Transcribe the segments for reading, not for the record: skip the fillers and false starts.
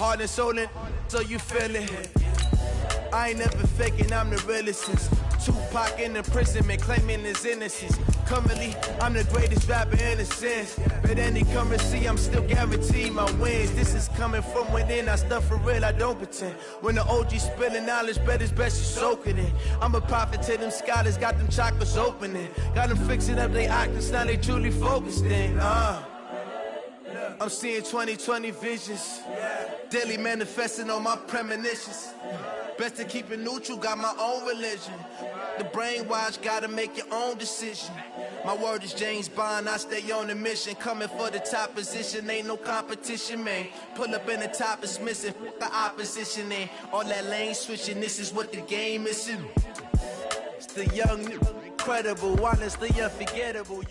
heart and soul in, so you feel it. I ain't never faking, I'm the realest since Tupac in imprisonment, claiming his innocence. Currently, I'm the greatest rapper in a sense. But any currency, I'm still guaranteed my wins. This is coming from within, I stuff for real, I don't pretend. When the OG spilling knowledge, bet it's best you soak it in. I'm a prophet to them scholars, got them chakras opening. Got them fixing up they octaves, now they truly focused in. I'm seeing 2020 visions, daily manifesting on my premonitions. Best to keep it neutral, got my own religion. The brainwash, gotta make your own decision. My word is James Bond, I stay on a mission. Coming for the top position, ain't no competition, man. Pull up in the top, it's missing, the opposition, ain't all that lane switching, this is what the game is. It's the young, incredible, honestly unforgettable.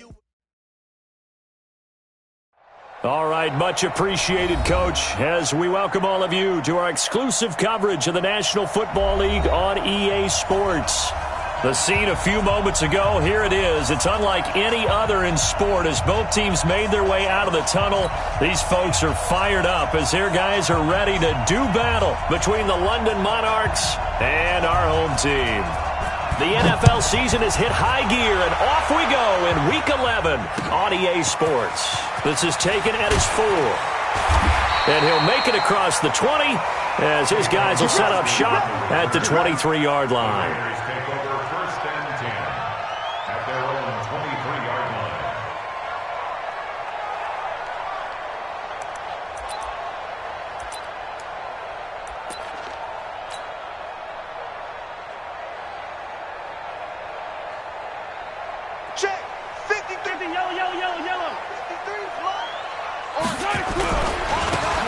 All right, much appreciated, Coach, as we welcome all of you to our exclusive coverage of the National Football League on EA Sports. The scene a few moments ago, here it is. It's unlike any other in sport as both teams made their way out of the tunnel. These folks are fired up as their guys are ready to do battle between the London Monarchs and our home team. The NFL season has hit high gear, and off we go in Week 11 on EA Sports. This is taken at his 4. And he'll make it across the 20 as his guys will set up shop at the 23-yard line.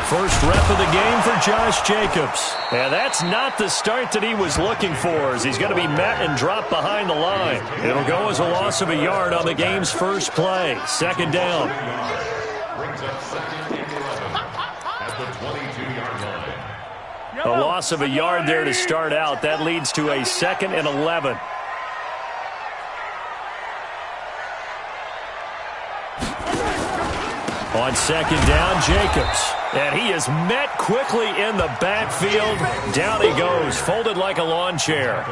First rep of the game for Josh Jacobs. And that's not the start that he was looking for, as he's going to be met and dropped behind the line. It'll go as a loss of a yard on the game's first play. Second down. A loss of a yard there to start out. That leads to a 2nd and 11. On second down, Jacobs. And he is met quickly in the backfield. Down he goes, folded like a lawn chair.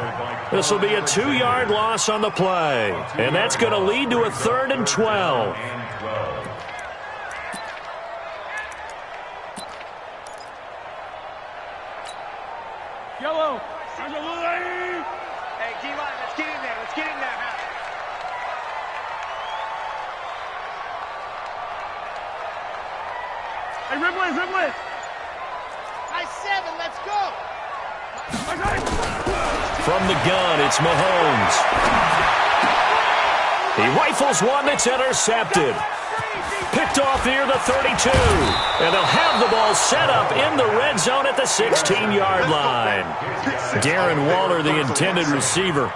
This will be a 2-yard loss on the play. And that's going to lead to a 3rd and 12. Yellow. Hey, D-line, let's get in there. Let's get in there, man. Hey, Ribley. High 7, let's go. From the gun, it's Mahomes. He rifles one that's intercepted. Picked off near the 32. And they'll have the ball set up in the red zone at the 16-yard line. Darren Waller, the intended receiver.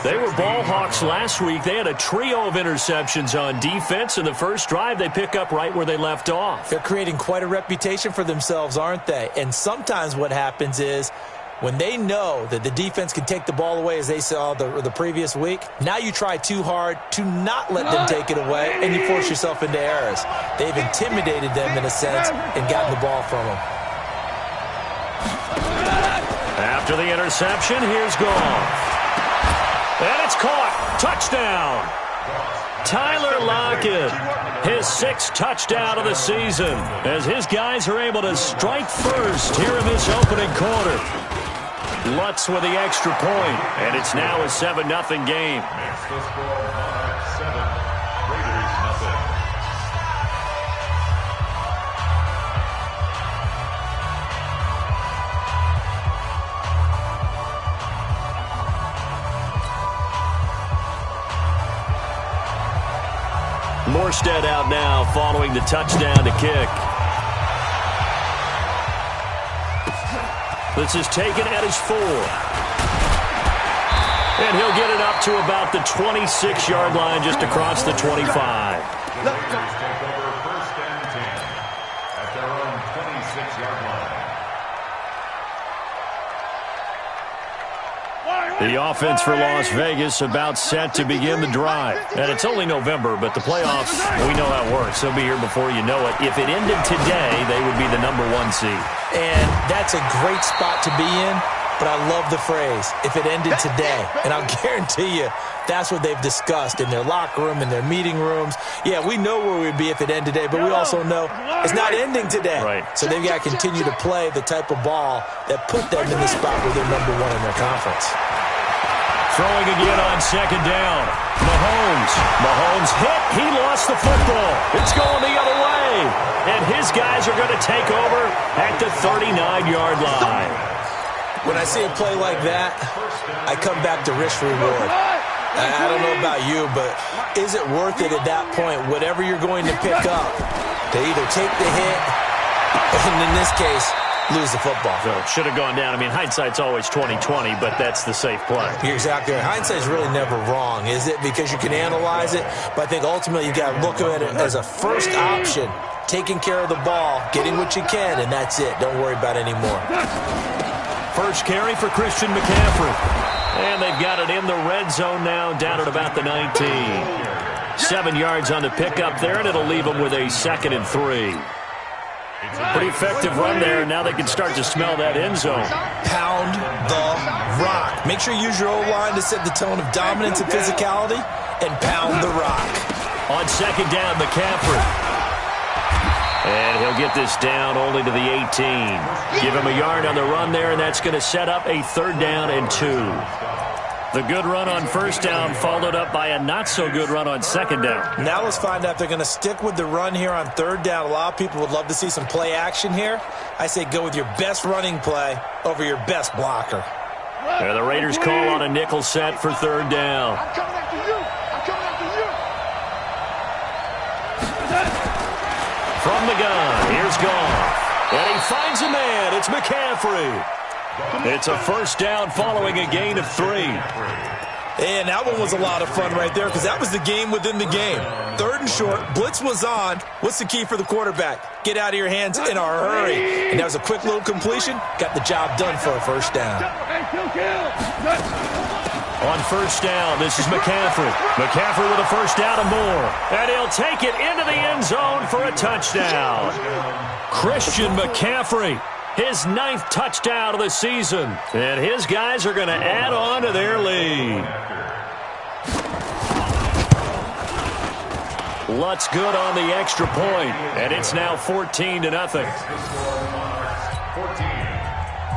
They were ball hawks last week. They had a trio of interceptions on defense. In the first drive, they pick up right where they left off. They're creating quite a reputation for themselves, aren't they? And sometimes what happens is when they know that the defense can take the ball away, as they saw the previous week, now you try too hard to not let them take it away, and you force yourself into errors. They've intimidated them in a sense and gotten the ball from them. After the interception, here's Goff. And it's caught. Touchdown. Tyler Lockett, his 6th touchdown of the season, as his guys are able to strike first here in this opening quarter. Lutz with the extra point, and it's now a 7-0 game. Morstead out now following the touchdown to kick. This is taken at his 4. And he'll get it up to about the 26-yard line, just across the 25. The offense for Las Vegas about set to begin the drive. And it's only November, but the playoffs, we know how it works. They'll be here before you know it. If it ended today, they would be the #1 seed. And that's a great spot to be in, but I love the phrase, if it ended today. And I'll guarantee you, that's what they've discussed in their locker room, in their meeting rooms. Yeah, we know where we'd be if it ended today, but we also know it's not ending today. Right. So they've got to continue to play the type of ball that put them in the spot where they're number one in their conference. Throwing again on second down. Mahomes hit. He lost the football. It's going the other way. And his guys are going to take over at the 39-yard line. When I see a play like that, I come back to risk-reward. I don't know about you, but is it worth it at that point, whatever you're going to pick up, to either take the hit, and in this case, lose the football? So it should have gone down. I mean, hindsight's always 20/20, but that's the safe play. You're exactly right. Hindsight's really never wrong, is it? Because you can analyze it, but I think ultimately you got to look at it as a first option, taking care of the ball, getting what you can, and that's it. Don't worry about any more. First carry for Christian McCaffrey. And they've got it in the red zone now, down at about the 19. 7 yards on the pickup there, and it'll leave them with a 2nd and 3. Pretty effective run there, and now they can start to smell that end zone. Pound the rock. Make sure you use your O-line to set the tone of dominance and physicality, and pound the rock. On second down, McCaffrey. And he'll get this down only to the 18. Give him a yard on the run there, and that's going to set up a 3rd down and 2. The good run on first down followed up by a not-so-good run on second down. Now let's find out if they're going to stick with the run here on 3rd down. A lot of people would love to see some play action here. I say go with your best running play over your best blocker. There, the Raiders call on a nickel set for 3rd down. I'm coming after you. I'm coming after you. From the gun, here's Goff. And he finds a man. It's McCaffrey. It's a first down following a gain of 3. And that one was a lot of fun right there because that was the game within the game. 3rd and short, blitz was on. What's the key for the quarterback? Get out of your hands in a hurry. And that was a quick little completion. Got the job done for a first down. On first down, this is McCaffrey. McCaffrey with a first down and more. And he'll take it into the end zone for a touchdown. Christian McCaffrey, his 9th touchdown of the season. And his guys are going to add on to their lead. Lutz good on the extra point, and it's now 14-0. 14,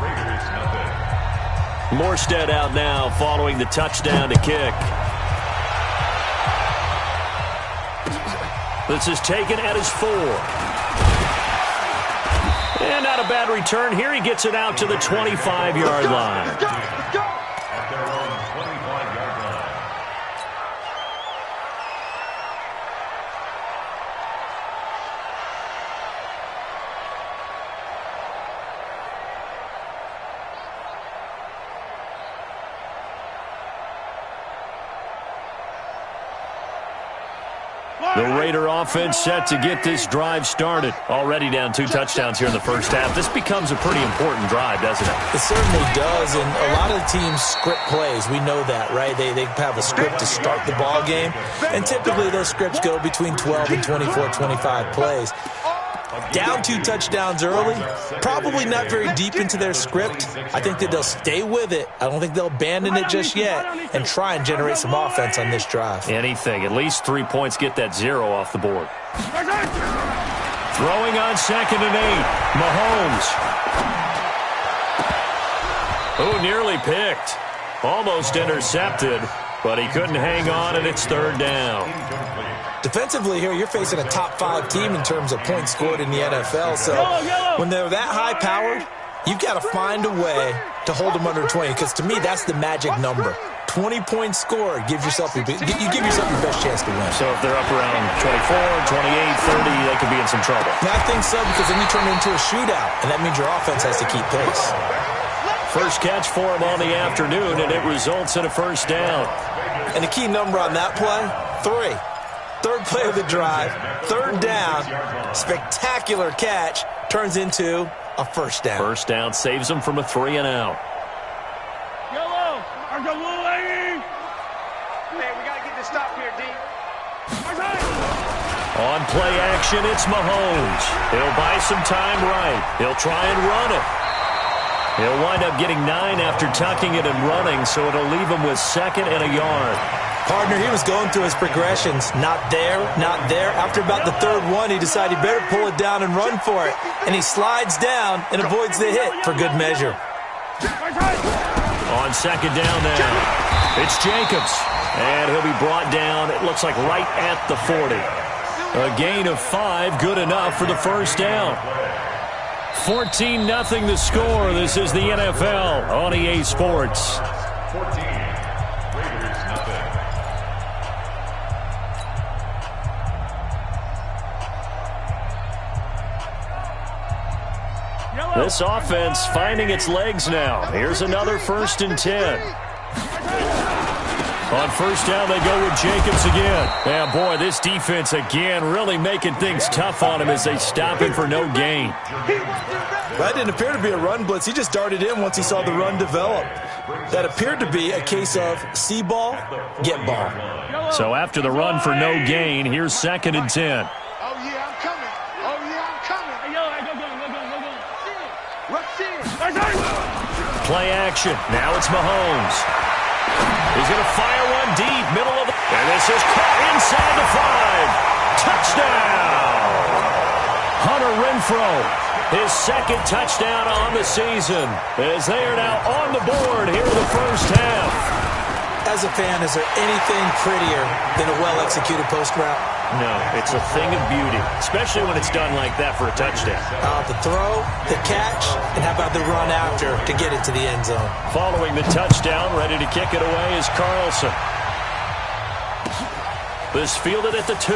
Raiders nothing. Morstead out now following the touchdown to kick. This is taken at his 4. And not a bad return here. He gets it out to the 25-yard line. At their own 25-yard line. The Raider offense set to get this drive started. Already down 2 touchdowns here in the first half. This becomes a pretty important drive, doesn't it? It certainly does, and a lot of the teams script plays. We know that, right? They have a script to start the ball game, and typically those scripts go between 12 and 24, 25 plays. Down 2 touchdowns early, probably not very deep into their script. I think that they'll stay with it. I don't think they'll abandon it just yet and try and generate some offense on this drive. Anything. At least 3 points, get that 0 off the board. Throwing on 2nd and 8. Mahomes. Oh, nearly picked. Almost intercepted, but he couldn't hang on, and it's 3rd down. Defensively here, you're facing a top-5 team in terms of points scored in the NFL. So when they're that high-powered, you've got to find a way to hold them under 20, because to me, that's the magic number. 20 points scored, you give yourself your best chance to win. So if they're up around 24, 28, 30, they could be in some trouble. And I think so, because then you turn it into a shootout, and that means your offense has to keep pace. First catch for him on the afternoon, and it results in a first down. And the key number on that play, 3. 3rd play of the drive, 3rd down, spectacular catch, turns into a first down. First down saves them from a 3 and out. Yellow! Hey, we got to get this stop here, D. On play action, it's Mahomes. He'll buy some time right. He'll try and run it. He'll wind up getting 9 after tucking it and running, so it'll leave him with 2nd and a yard. Partner, he was going through his progressions. Not there, not there. After about the 3rd one, he decided he better pull it down and run for it. And he slides down and avoids the hit for good measure. On 2nd down now, it's Jacobs. And he'll be brought down, it looks like right at the 40. A gain of 5, good enough for the 1st down. 14-0 the score. This is the NFL on EA Sports. 14, Raiders nothing. This offense finding its legs now. Here's another 1st and 10. On 1st down, they go with Jacobs again. Yeah, boy, this defense again really making things tough on him as they stop him for no gain. That didn't appear to be a run blitz. He just darted in once he saw the run develop. That appeared to be a case of see ball, get ball. So after the run for no gain, here's 2nd and 10. Oh, yeah, I'm coming. Oh, yeah, I'm coming. Hey, yo, go. Rush in. Play action. Now it's Mahomes. He's going to fire one deep, middle of the... And this is caught inside the 5. Touchdown! Hunter Renfrow, his 2nd touchdown on the season, as they are now on the board here in the 1st half. As a fan, is there anything prettier than a well-executed post route? No, it's a thing of beauty, especially when it's done like that for a touchdown. The throw, the catch, and how about the run after to get it to the end zone? Following the touchdown, ready to kick it away is Carlson. This fielded at the 2.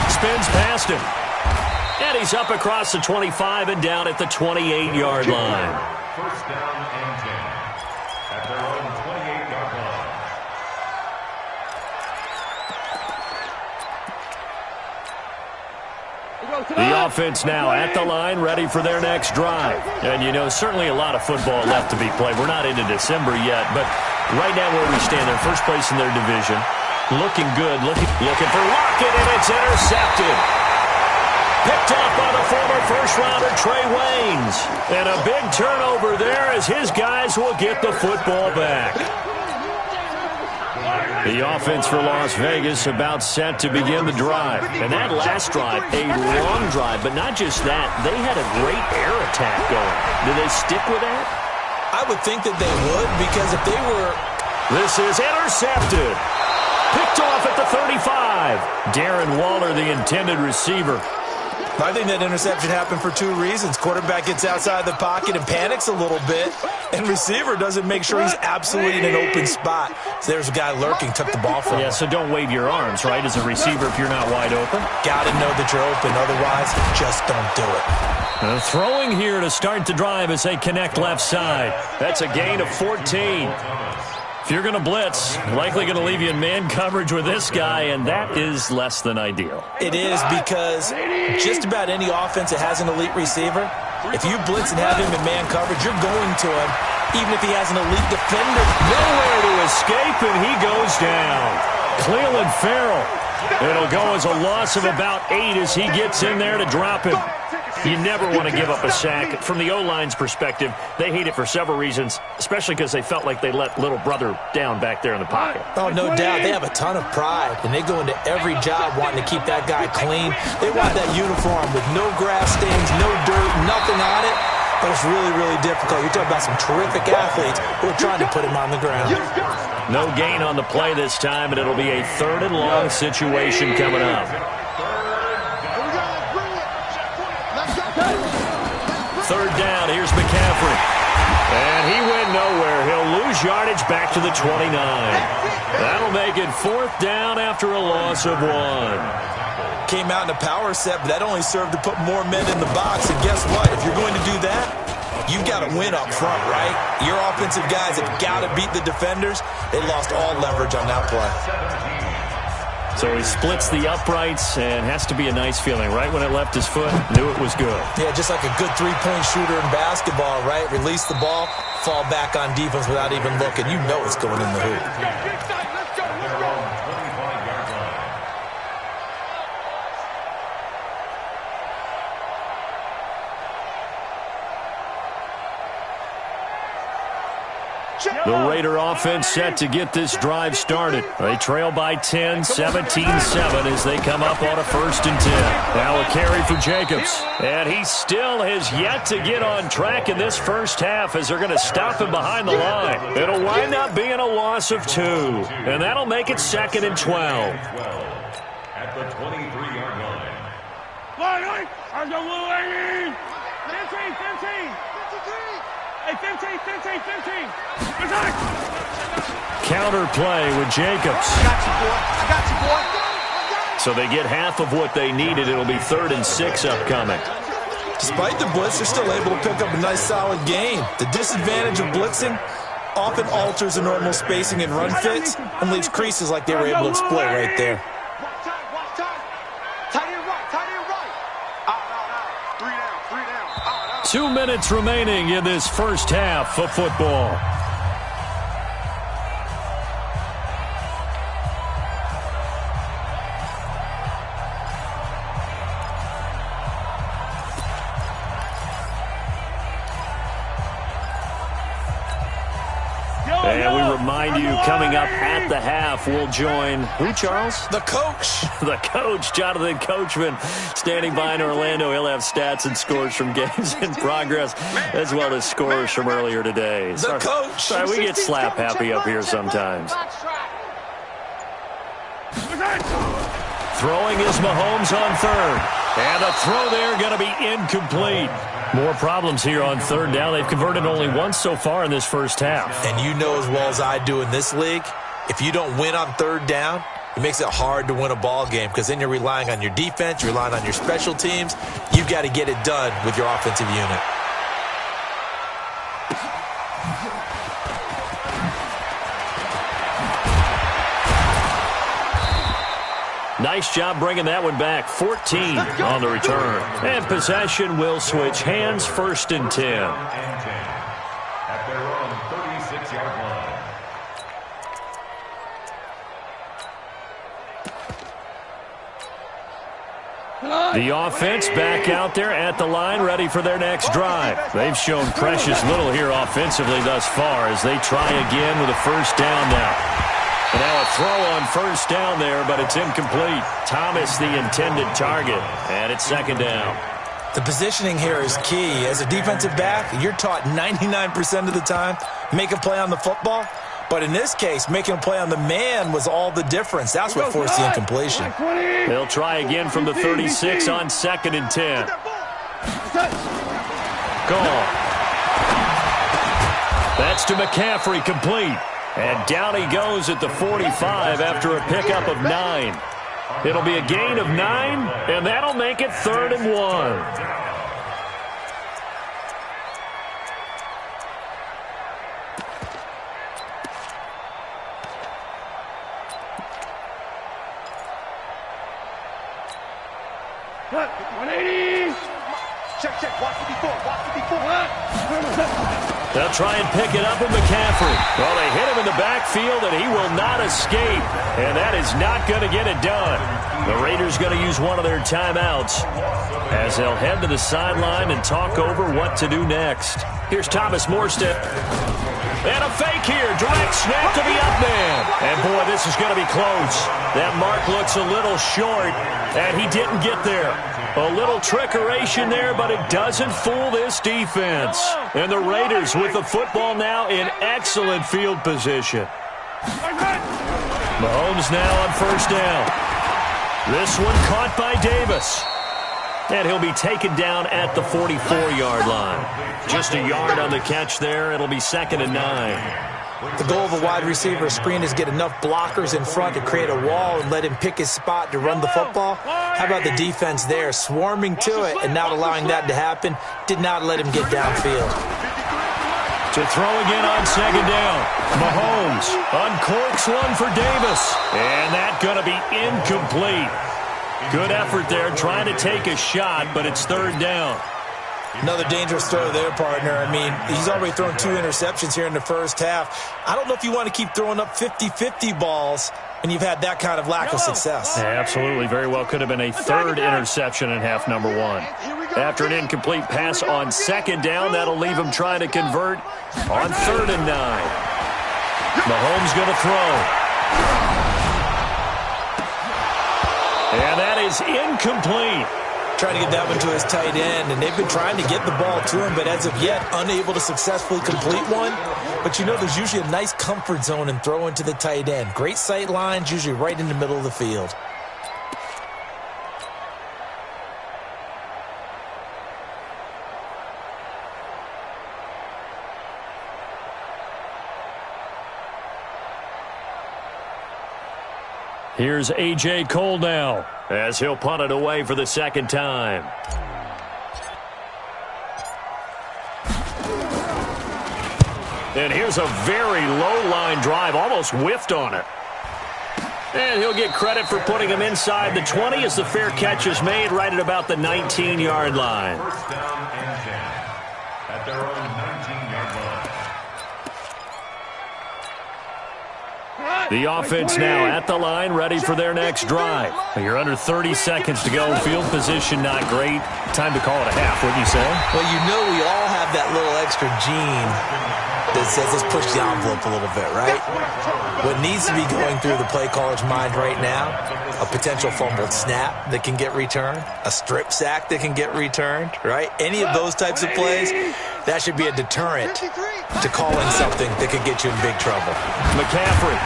Spins past him. And he's up across the 25 and down at the 28-yard line. 1st down and 10. At their own 28-yard line. The offense now at the line, ready for their next drive. And, you know, certainly a lot of football left to be played. We're not into December yet, but right now where we stand, they're 1st place in their division. Looking good, looking for Lockett, and it's intercepted. Picked off by the former 1st-rounder Trey Waynes. And a big turnover there as his guys will get the football back. The offense for Las Vegas about set to begin the drive. And that last drive, a long drive, but not just that. They had a great air attack going. Do they stick with that? I would think that they would, because if they were... This is intercepted. Picked off at the 35. Darren Waller, the intended receiver. I think that interception happened for 2 reasons. Quarterback gets outside the pocket and panics a little bit, and receiver doesn't make sure he's absolutely in an open spot. So there's a guy lurking, took the ball from him. Yeah, so don't wave your arms, right, as a receiver if you're not wide open. Got to know that you're open, otherwise just don't do it. Throwing here to start the drive as they connect left side. That's a gain of 14. If you're going to blitz, likely going to leave you in man coverage with this guy, and that is less than ideal. It is, because just about any offense that has an elite receiver, if you blitz and have him in man coverage, you're going to him, even if he has an elite defender. Nowhere to escape, and he goes down. Cleveland Farrell. It'll go as a loss of about 8 as he gets in there to drop him. You never want to give up a sack. From the O-line's perspective, they hate it for several reasons, especially because they felt like they let little brother down back there in the pocket. Oh, no doubt. They have a ton of pride, and they go into every job wanting to keep that guy clean. They want that uniform with no grass stains, no dirt, nothing on it. But it's really, really difficult. You're talking about some terrific athletes who are trying to put him on the ground. No gain on the play this time, and it'll be a 3rd and long situation coming up. 3rd down, here's McCaffrey. And he went nowhere. He'll lose yardage back to the 29. That'll make it 4th down after a loss of 1. Came out in a power set, but that only served to put more men in the box. And guess what? If you're going to do that, you've got to win up front, right? Your offensive guys have got to beat the defenders. They lost all leverage on that play. So he splits the uprights, and has to be a nice feeling. Right when it left his foot, knew it was good. Yeah, just like a good three-point shooter in basketball, right? Release the ball, fall back on defense without even looking. You know it's going in the hoop. The Raider offense set to get this drive started. They trail by 10, 17-7 as they come up on a 1st and 10. Now a carry for Jacobs. And he still has yet to get on track in this first half as they're going to stop him behind the line. It'll wind up being a loss of 2. And that'll make it 2nd and 12. At the 23-yard line. 15. Counter play with Jacobs. I got you, boy. So they get half of what they needed. It'll be 3rd and 6 upcoming. Despite the blitz, they're still able to pick up a nice, solid gain. The disadvantage of blitzing often alters the normal spacing and run fits and leaves creases like they were able to exploit right there. Watch time. Tight end right. Out. 3 down. Out. 2 minutes remaining in this first half of football. And we remind you, coming up at the half, we'll join who, Charles? The coach. The coach, Jonathan Coachman, standing by in Orlando. He'll have stats and scores from games in progress, as well as scores from earlier today. The coach. Sorry, we get slap happy up here sometimes. Throwing is Mahomes on 3rd. And the throw there going to be incomplete. More problems here on 3rd down. They've converted only once so far in this first half. And you know as well as I do in this league, if you don't win on 3rd down, it makes it hard to win a ball game because then you're relying on your defense, you're relying on your special teams. You've got to get it done with your offensive unit. Nice job bringing that one back. 14 on the return. And possession will switch hands, 1st and 10. At their own 36-yard line. The offense back out there at the line, ready for their next drive. They've shown precious little here offensively thus far as they try again with a 1st down now. And now a throw on 1st down there, but it's incomplete. Thomas the intended target, and it's 2nd down. The positioning here is key. As a defensive back, you're taught 99% of the time, make a play on the football. But in this case, making a play on the man was all the difference. That's what forced the incompletion. They'll try again from the 36 on 2nd and 10. Gone. That's to McCaffrey, complete. And down he goes at the 45 after a pickup of 9. It'll be a gain of 9, and that'll make it 3rd and 1. Check. Watch it before. They'll try and pick it up with McCaffrey. Well, they hit him in the backfield, and he will not escape. And that is not going to get it done. The Raiders going to use one of their timeouts as they'll head to the sideline and talk over what to do next. Here's Thomas Morstead. And a fake here. Direct snap to the up man. And, boy, this is going to be close. That mark looks a little short, and he didn't get there. A little trickeration there, but it doesn't fool this defense. And the Raiders with the football now in excellent field position. Mahomes now on 1st down. This one caught by Davis. And he'll be taken down at the 44-yard line. Just a yard on the catch there. It'll be 2nd and 9. The goal of a wide receiver screen is get enough blockers in front to create a wall and let him pick his spot to run the football. How about the defense there, swarming to it and not allowing that to happen? Did not let him get downfield. To throw again on 2nd down. Mahomes uncorks one for Davis. And that's going to be incomplete. Good effort there trying to take a shot, but it's 3rd down. Another dangerous throw there, partner. I mean, he's already thrown 2 interceptions here in the first half. I don't know if you want to keep throwing up 50-50 balls when you've had that kind of lack of success. Yeah, absolutely. Very well could have been a 3rd interception in half number 1. After an incomplete pass on 2nd down, that'll leave him trying to convert on 3rd and 9. Mahomes going to throw. And that is incomplete. Trying to get that one to his tight end, and they've been trying to get the ball to him, but as of yet, unable to successfully complete one. But you know, there's usually a nice comfort zone in throwing to the tight end. Great sight lines, usually right in the middle of the field. Here's A.J. Cole now, as he'll punt it away for the second time. And here's a very low-line drive, almost whiffed on it. And he'll get credit for putting him inside the 20 as the fair catch is made right at about the 19-yard line. First down and 10 at their own 19-yard line. The offense now at the line, ready for their next drive. You're under 30 seconds to go. Field position not great. Time to call it a half, wouldn't you say? Well, you know we all have that little extra gene that says let's push the envelope a little bit, right? What needs to be going through the play caller's mind right now, a potential fumbled snap that can get returned, a strip sack that can get returned, right? Any of those types of plays, that should be a deterrent to calling something that could get you in big trouble. McCaffrey.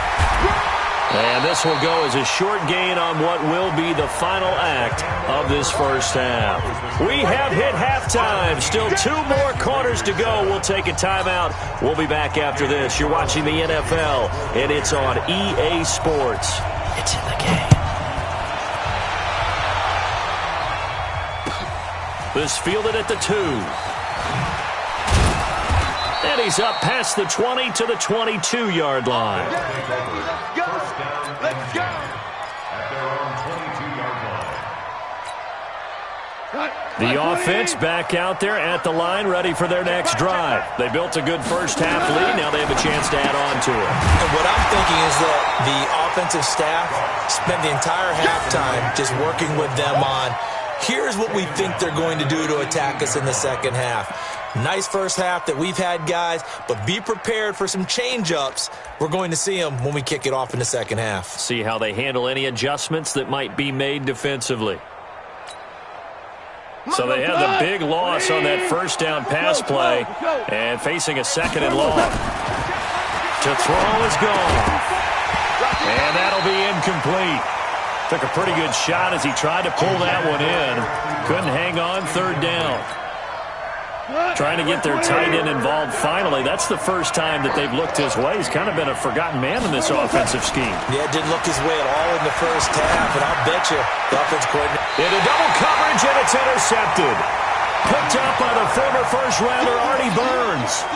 And this will go as a short gain on what will be the final act of this first half. We have hit halftime. Still 2 more quarters to go. We'll take a timeout. We'll be back after this. You're watching the NFL, and it's on EA Sports. It's in the game. This fielded at the 2. And he's up past the 20 to the 22-yard line. Let's go. At their own 22-yard line. The offense back out there at the line, ready for their next drive. They built a good first-half lead. Now they have a chance to add on to it. And what I'm thinking is that the offensive staff spent the entire halftime just working with them on, here's what we think they're going to do to attack us in the second half. Nice first half that we've had, guys, but be prepared for some change-ups. We're going to see them when we kick it off in the second half. See how they handle any adjustments that might be made defensively. So they had the big loss on that first down pass play and facing a second and long. To throw is gone. And that'll be incomplete. Took a pretty good shot as he tried to pull that one in. Couldn't hang on, third down. Trying to get their tight end involved finally. That's the first time that they've looked his way. He's kind of been a forgotten man in this offensive scheme. Yeah, it didn't look his way at all in the first half, and I'll bet you the offense coordinator. Into double coverage, and it's intercepted. Picked up by the former first-rounder Artie Burns.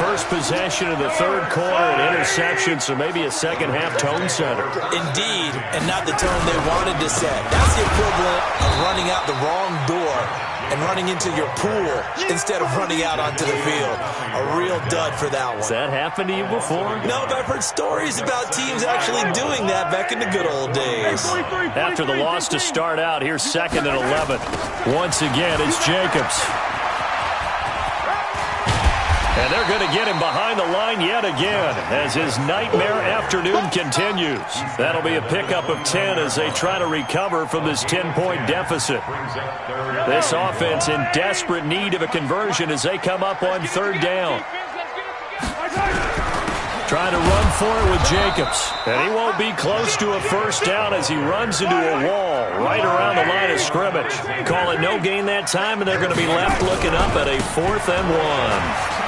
First possession of the third quarter, an interception, so maybe a second-half tone setter. Indeed, and not the tone they wanted to set. That's the equivalent of running out the wrong door and running into your pool instead of running out onto the field. A real dud for that one. Has that happened to you before? No, but I've heard stories about teams actually doing that back in the good old days. After the loss to start out, here's 2nd and 11. Once again, it's Jacobs. And they're going to get him behind the line yet again as his nightmare afternoon continues. That'll be a pickup of 10 as they try to recover from this 10-point deficit. This offense in desperate need of a conversion as they come up on third down. Trying to run for it with Jacobs. And he won't be close to a first down as he runs into a wall right around the line of scrimmage. Call it no gain that time, and they're going to be left looking up at a 4th and 1.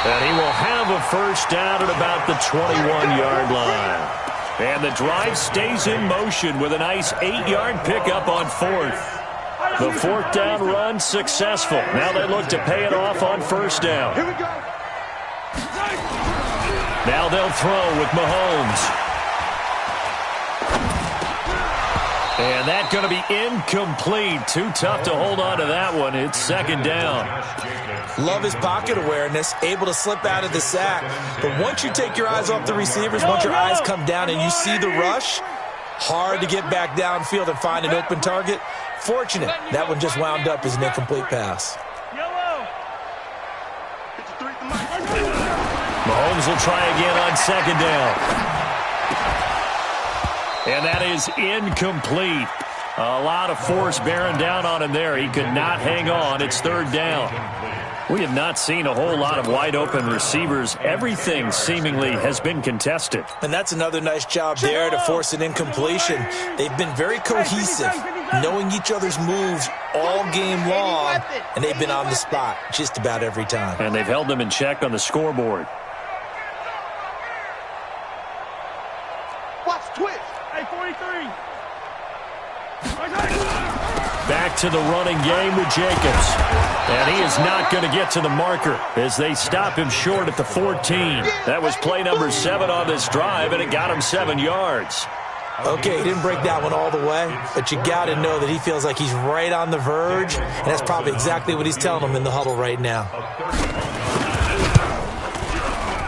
And he will have a first down at about the 21-yard line. And the drive stays in motion with a nice 8-yard pickup on 4th. The 4th down run successful. Now they look to pay it off on first down. Here we go. Now they'll throw with Mahomes. And that's going to be incomplete. Too tough to hold on to that one. It's 2nd down. Love his pocket awareness, able to slip out of the sack. But once you take your eyes off the receivers, once your eyes come down and you see the rush, hard to get back downfield and find an open target. Fortunate, that one just wound up as an incomplete pass. Yellow. Mahomes will try again on second down. And that is incomplete. A lot of force bearing down on him there. He could not hang on. It's third down. We have not seen a whole lot of wide-open receivers. Everything seemingly has been contested. And that's another nice job there to force an incompletion. They've been very cohesive, knowing each other's moves all game long, and they've been on the spot just about every time. And they've held them in check on the scoreboard. Watch twitch. Hey, 43. Back to the running game with Jacobs. And he is not going to get to the marker as they stop him short at the 14. That was play number 7 on this drive, and it got him 7 yards. Okay, he didn't break that one all the way, but you got to know that he feels like he's right on the verge, and that's probably exactly what he's telling them in the huddle right now.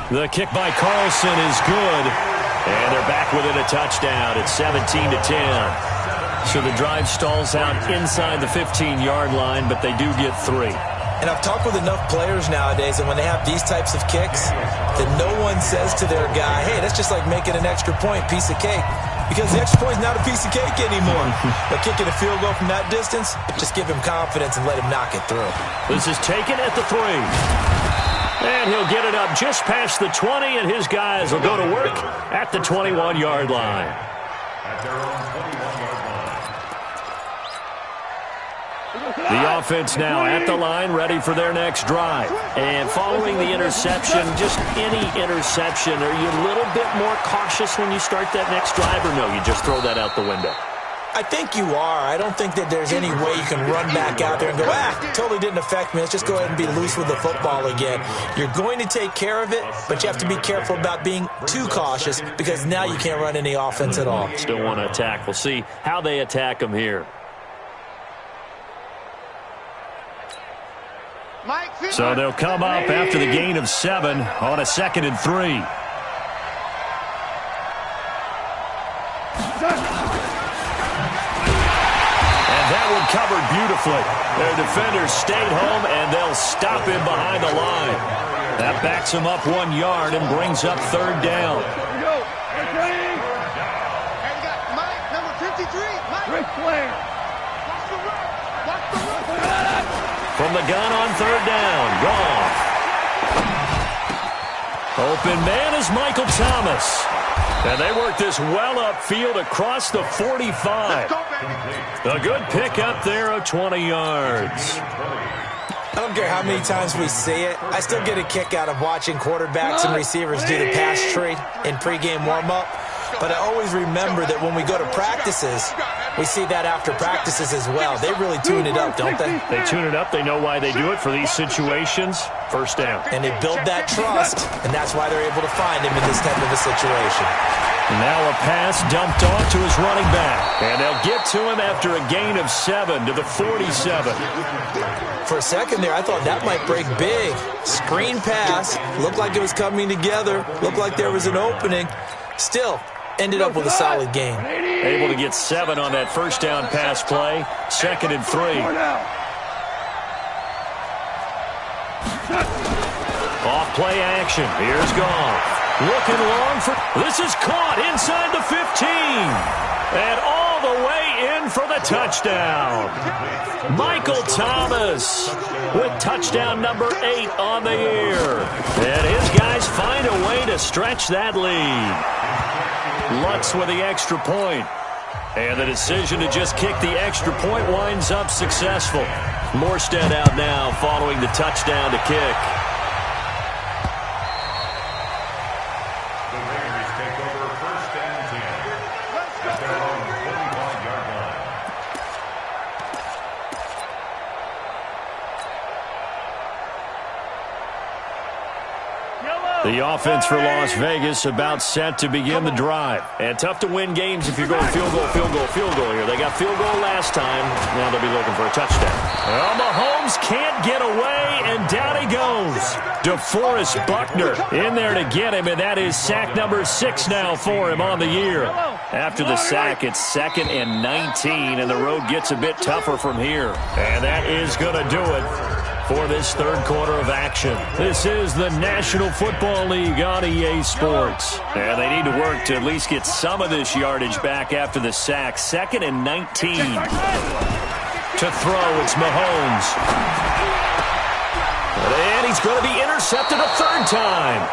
The kick by Carlson is good, and they're back within a touchdown. It's 17-10. So the drive stalls out inside the 15-yard line, but they do get 3. And I've talked with enough players nowadays, and when they have these types of kicks, that no one says to their guy, hey, that's just like making an extra point, piece of cake. Because the extra point is not a piece of cake anymore. But kicking a field goal from that distance, just give him confidence and let him knock it through. This is taken at the 3. And he'll get it up just past the 20, and his guys will go to work at the 21-yard line. At their own 21-yard line. The offense now at the line, ready for their next drive. And following the interception, just any interception, are you a little bit more cautious when you start that next drive, or no, you just throw that out the window? I think you are. I don't think that there's any way you can run back out there and go, totally didn't affect me. Let's just go ahead and be loose with the football again. You're going to take care of it, but you have to be careful about being too cautious because now you can't run any offense at all. Still want to attack. We'll see how they attack them here. So they'll come up after the gain of 7 on a 2nd and 3. And that one covered beautifully. Their defenders stayed home, and they'll stop him behind the line. That backs him up 1 yard and brings up third down. Here we go. Hey, you got Mike, number 53. Mike. Ric Flair. Watch the run. Watch the run. From the gun on third down, Goff. Open man is Michael Thomas. And they work this well upfield across the 45. A good pick up there of 20 yards. I don't care how many times we see it. I still get a kick out of watching quarterbacks and receivers do the pass tree in pregame warm-up. But I always remember that when we go to practices, we see that after practices as well. They really tune it up, don't they? They tune it up. They know why they do it for these situations. First down. And they build that trust, and that's why they're able to find him in this type of a situation. Now a pass dumped off to his running back. And they'll get to him after a gain of 7 to the 47. For a second there, I thought that might break big. Screen pass. Looked like it was coming together. Looked like there was an opening. Still, ended up with a solid game. Able to get 7 on that first down pass play. 2nd and 3. Off play action. Here's Goff. Looking long for... This is caught inside the 15. And all the way in for the touchdown. Michael Thomas with touchdown number 8 on the year. And his guys find a way to stretch that lead. Lutz with the extra point. And the decision to just kick the extra point winds up successful. Morstead out now following the touchdown to kick. The Raiders take over 1st and 10 at their own 45-yard line. The offense for Las Vegas about set to begin the drive. And tough to win games if you're going field goal, field goal, field goal here. They got field goal last time. Now they'll be looking for a touchdown. Well, Mahomes can't get away, and down he goes. DeForest Buckner in there to get him, and that is sack number 6 now for him on the year. After the sack, it's 2nd and 19, and the road gets a bit tougher from here. And that is going to do it for this third quarter of action. This is the National Football League on EA Sports. And they need to work to at least get some of this yardage back after the sack. 2nd and 19. To throw, it's Mahomes. And he's going to be intercepted a third time.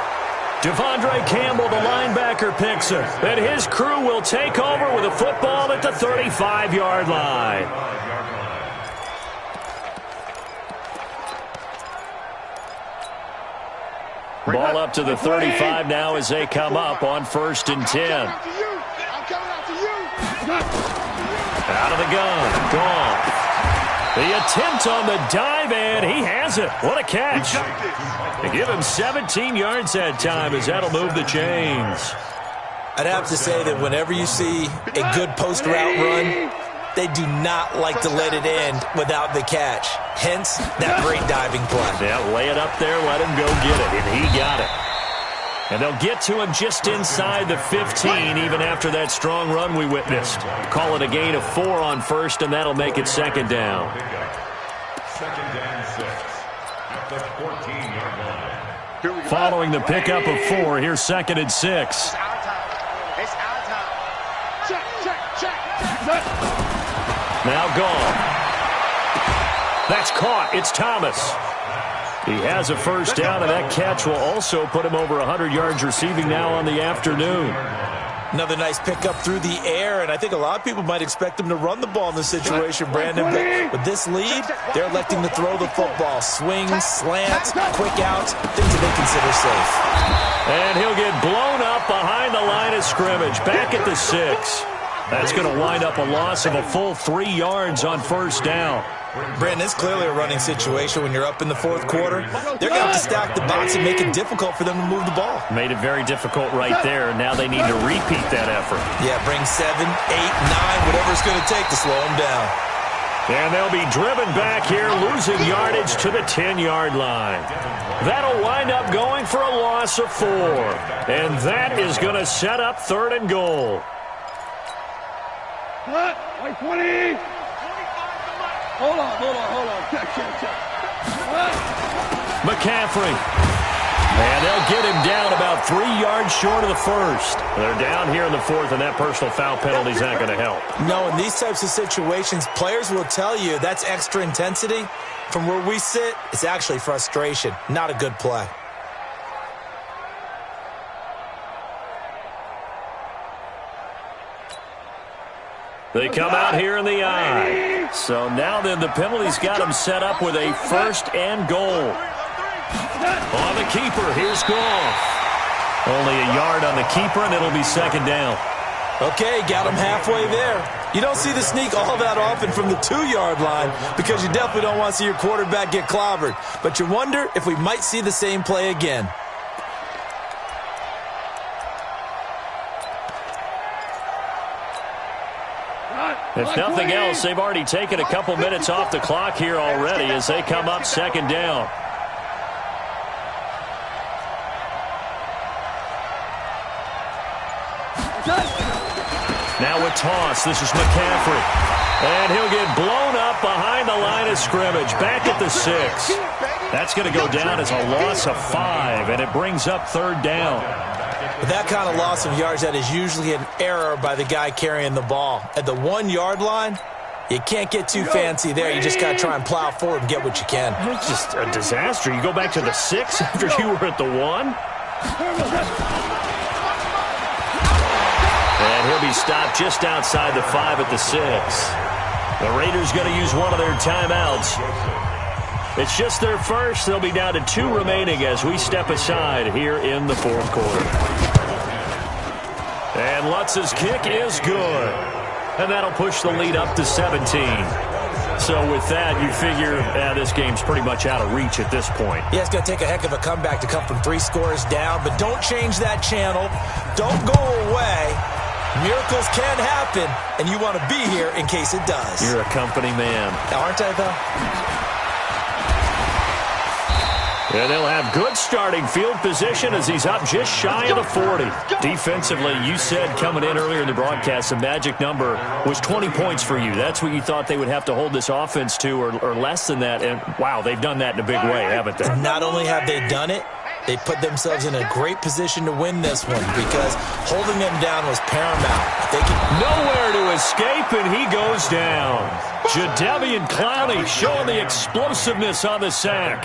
Devondre Campbell, the linebacker, picks him. And his crew will take over with a football at the 35-yard line. Ball up to the 35 now as they come up on 1st and 10. Out of the gun. Gone. The attempt on the dive, and he has it. What a catch. They give him 17 yards that time as that'll move the chains. I'd have to say that whenever you see a good post-route run, they do not like to let it end without the catch. Hence, that great diving play. Yeah, lay it up there, let him go get it, and he got it. And they'll get to him just inside the 15, even after that strong run we witnessed. Call it a gain of 4 on 1st, and that'll make it 2nd down. 2nd and 6 at the 14-yard line. Following the pickup of 4, here's 2nd and 6. It's our time. Check. Now gone. That's caught. It's Thomas. He has a first down, and that catch will also put him over 100 yards receiving now on the afternoon. Another nice pickup through the air, and I think a lot of people might expect him to run the ball in this situation, Brandon. But with this lead, they're electing to throw the football. Swings, slants, quick outs, things that they consider safe. And he'll get blown up behind the line of scrimmage, back at the 6. That's going to wind up a loss of a full 3 yards on 1st down. Brandon, it's clearly a running situation when you're up in the 4th quarter. They're going to have to stack the box and make it difficult for them to move the ball. Made it very difficult right there. Now they need to repeat that effort. Yeah, bring 7, 8, 9, whatever it's going to take to slow them down. And they'll be driven back here, losing yardage to the 10-yard line. That'll wind up going for a loss of 4. And that is going to set up 3rd and goal. Like 20. Hold on. Check. McCaffrey. And they'll get him down about 3 yards short of the 1st. They're down here in the 4th, and that personal foul penalty is not going to help. No, in these types of situations, players will tell you that's extra intensity. From where we sit, it's actually frustration. Not a good play. They come out here in the eye. So now then the penalty's got him set up with a 1st and goal. On the keeper, here's Goff. Only a yard on the keeper, and it'll be 2nd down. Okay, got him halfway there. You don't see the sneak all that often from the 2-yard line because you definitely don't want to see your quarterback get clobbered. But you wonder if we might see the same play again. If nothing else, they've already taken a couple minutes off the clock here already as they come up 2nd down. Now a toss. This is McCaffrey. And he'll get blown up behind the line of scrimmage. Back at the 6. That's going to go down as a loss of 5, and it brings up 3rd down. With that kind of loss of yards, that is usually an error by the guy carrying the ball. At the 1-yard line, you can't get too fancy there. You just got to try and plow forward and get what you can. It's just a disaster. You go back to the 6 after you were at the 1. And he'll be stopped just outside the 5 at the 6. The Raiders going to use one of their timeouts. It's just their first. They'll be down to 2 remaining as we step aside here in the 4th quarter. And Lutz's kick is good. And that'll push the lead up to 17. So with that, you figure this game's pretty much out of reach at this point. Yeah, it's going to take a heck of a comeback to come from 3 scores down. But don't change that channel. Don't go away. Miracles can happen, and you want to be here in case it does. You're a company man. Aren't I, though? And they'll have good starting field position as he's up just shy of the 40. Defensively, you said coming in earlier in the broadcast, the magic number was 20 points for you. That's what you thought they would have to hold this offense to, or less than that. And, wow, they've done that in a big way, haven't they? Not only have they done it, they put themselves in a great position to win this one because holding them down was paramount. Nowhere to escape, and he goes down. Jadeveon Clowney showing the explosiveness on the sack.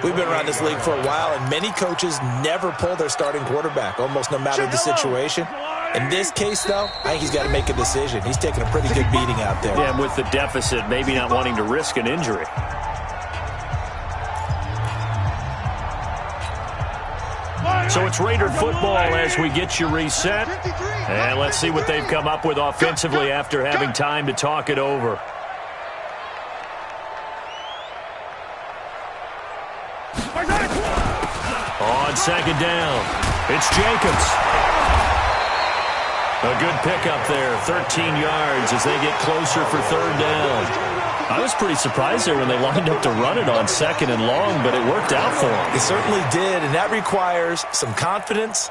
We've been around this league for a while, and many coaches never pull their starting quarterback, almost no matter the situation. In this case, though, I think he's got to make a decision. He's taking a pretty good beating out there. Yeah, and with the deficit, maybe not wanting to risk an injury. So it's Raider football as we get you reset. And let's see what they've come up with offensively after having time to talk it over. On second down, it's Jacobs. A good pickup there, 13 yards as they get closer for third down. I was pretty surprised there when they lined up to run it on second and long, but it worked out for them. It certainly did, and that requires some confidence,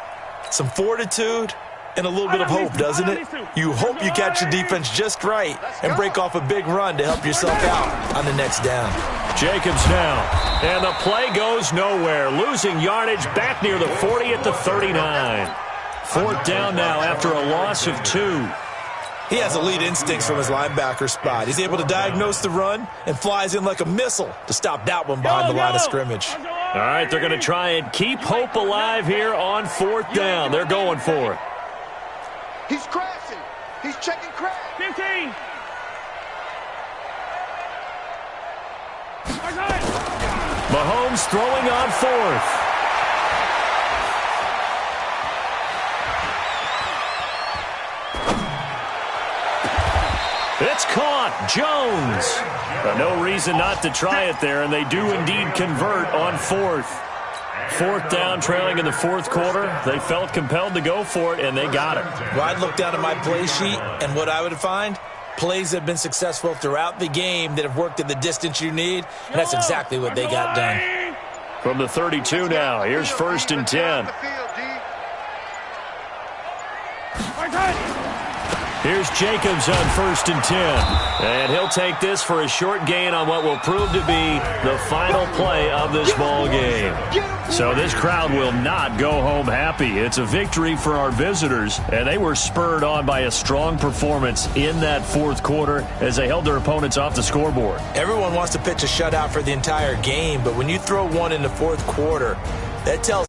some fortitude, and a little bit of hope, doesn't it? You hope you catch the defense just right and break off a big run to help yourself out on the next down. Jacobs now, and the play goes nowhere, losing yardage back near the 40 at the 39. Fourth down now after a loss of 2. He has elite instincts from his linebacker spot. He's able to diagnose the run and flies in like a missile to stop that one behind the line of scrimmage. All right, they're going to try and keep hope alive here on fourth down. They're going for it. He's crashing. He's checking crash. 15. Mahomes throwing on fourth. It's caught. Jones. No reason not to try it there, and they do indeed convert on fourth. Fourth down, trailing in the fourth quarter. They felt compelled to go for it, and they got it. Well, I'd look down at my play sheet, and what I would find, plays that have been successful throughout the game that have worked at the distance you need, and that's exactly what they got done. From the 32 now, here's first and 10. Here's Jacobs on first and 10. And he'll take this for a short gain on what will prove to be the final play of this ball game. So this crowd will not go home happy. It's a victory for our visitors, and they were spurred on by a strong performance in that fourth quarter as they held their opponents off the scoreboard. Everyone wants to pitch a shutout for the entire game, but when you throw one in the fourth quarter, that tells